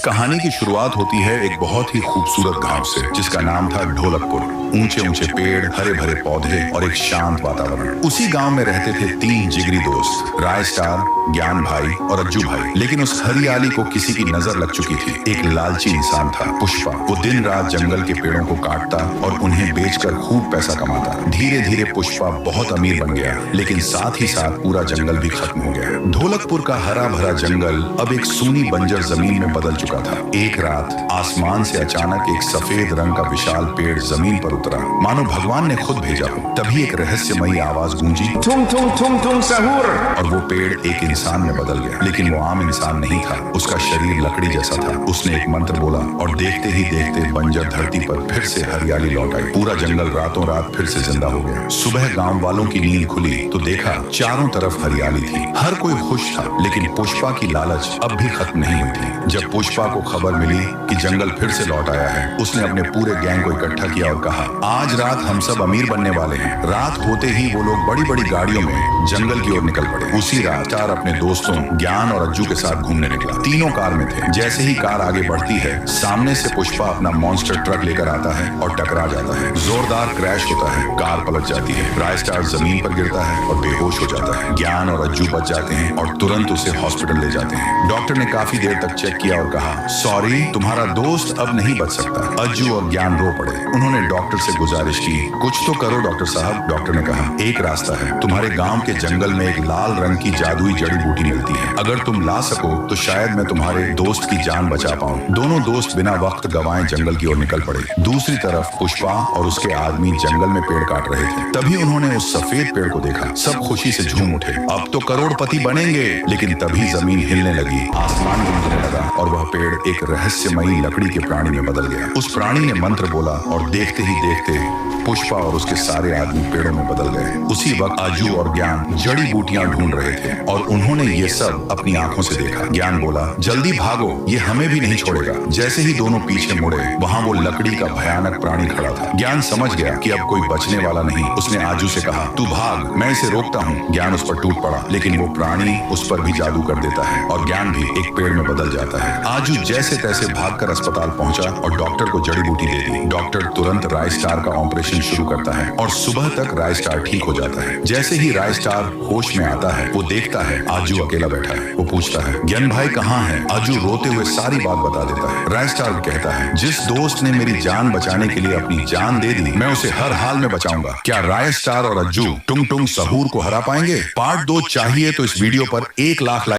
कहानी की शुरुआत होती है एक बहुत ही खूबसूरत गांव से जिसका नाम था ढोलकपुर। ऊंचे ऊंचे पेड़, हरे भरे पौधे और एक शांत वातावरण। उसी गांव में रहते थे तीन जिगरी दोस्त, राय स्टार, ज्ञान भाई और अज्जू भाई। लेकिन उस हरियाली को किसी की नजर लग चुकी थी। एक लालची इंसान था, पुष्पा। वो दिन रात जंगल के पेड़ों को काटता और उन्हें बेचकर खूब पैसा कमाता। धीरे धीरे पुष्पा बहुत अमीर बन गया, लेकिन साथ ही साथ पूरा जंगल भी खत्म हो गया। ढोलकपुर का हरा भरा जंगल अब एक सूनी बंजर जमीन में बदल चुका था। एक रात आसमान से अचानक एक सफेद रंग का विशाल पेड़ जमीन पर उतरा, मानो भगवान ने खुद भेजा हो। तभी एक रहस्यमयी आवाज गूंजी, तुम तुम तुम तुम सहूर। और वो पेड़ एक इंसान में बदल गया। लेकिन वो आम इंसान नहीं था, उसका शरीर लकड़ी जैसा था। उसने एक मंत्र बोला और देखते ही देखते बंजर धरती पर फिर से हरियाली लौट आई। पूरा जंगल रातों रात फिर से जिंदा हो गया। सुबह गांव वालों की नींद खुली तो देखा चारों तरफ हरियाली थी। हर कोई खुश था, लेकिन पुष्पा की लालच अब भी खत्म नहीं हुई थी। जब पुष्पा को खबर मिली कि जंगल फिर से लौट आया है, उसने अपने पूरे गैंग को इकट्ठा किया और कहा, आज रात हम सब अमीर बनने वाले हैं। रात होते ही वो लोग बड़ी बड़ी गाड़ियों में जंगल की ओर निकल पड़े। उसी रात चार अपने दोस्तों ज्ञान और अज्जू के साथ घूमने निकला। तीनों कार में थे। जैसे ही कार आगे बढ़ती है, सामने से पुष्पा अपना मॉन्स्टर ट्रक लेकर आता है और टकरा जाता है। जोरदार क्रैश होता है, कार पलट जाती है। राय स्टार जमीन पर गिरता है और बेहोश हो जाता है। ज्ञान और अज्जू बच जाते हैं और तुरंत उसे हॉस्पिटल ले जाते हैं। डॉक्टर ने काफी देर तक चेक किया और कहा, सॉरी, तुम्हारा दोस्त अब नहीं बच सकता। अज्जू और ज्ञान रो पड़े। उन्होंने डॉक्टर से गुजारिश की, कुछ तो करो डॉक्टर साहब। डॉक्टर ने कहा, एक रास्ता है, तुम्हारे गांव के जंगल में एक लाल रंग की जादुई जड़ी बूटी मिलती है। अगर तुम ला सको तो शायद मैं तुम्हारे दोस्त की जान बचा पाऊं। दोनों दोस्त बिना वक्त गंवाए जंगल की ओर निकल पड़े। दूसरी तरफ पुष्पा और उसके आदमी जंगल में पेड़ काट रहे थे। तभी उन्होंने उस सफेद पेड़ को देखा। सब खुशी से झूम उठे, अब तो करोड़पति बनेंगे। लेकिन तभी जमीन हिलने लगी, आसमान गूंजने लगा और वह पेड़ एक रहस्यमयी लकड़ी के प्राणी में बदल गया। उस प्राणी ने मंत्र बोला और देखते ही देखते पुष्पा और उसके सारे आदमी पेड़ों में बदल गए। उसी वक्त अज्जू और ज्ञान जड़ी बूटियां ढूंढ रहे थे और उन्होंने ये सब अपनी आंखों से देखा। ज्ञान बोला, जल्दी भागो, ये हमें भी नहीं छोड़ेगा। जैसे ही दोनों पीछे मुड़े, वहां वो लकड़ी का भयानक प्राणी खड़ा था। ज्ञान समझ गया कि अब कोई बचने वाला नहीं। उसने आजू से कहा, तू भाग, मैं इसे रोकता हूँ। ज्ञान उस पर टूट पड़ा, लेकिन वो प्राणी उस पर भी जादू कर देता है और ज्ञान भी एक पेड़ में बदल जाता है। आजू जैसे तैसे भागकर अस्पताल पहुंचा और डॉक्टर को जड़ी बूटी दे दी। डॉक्टर तुरंत राय स्टार का ऑपरेशन शुरू करता है और सुबह तक राय स्टार ठीक हो जाता है। जैसे ही राय स्टार होश में आता है, वो देखता है आजू अकेला बैठा है। वो पूछता है, ज्ञान भाई कहाँ है? आजू रोते हुए सारी बात बता देता है। राय स्टार कहता है, जिस दोस्त ने मेरी जान बचाने के लिए अपनी जान दे दी, मैं उसे हर हाल में बचाऊंगा। क्या राय स्टार और अज्जू टुंग टुंग सहूर को हरा पाएंगे? पार्ट 2 चाहिए तो इस वीडियो पर 1 लाख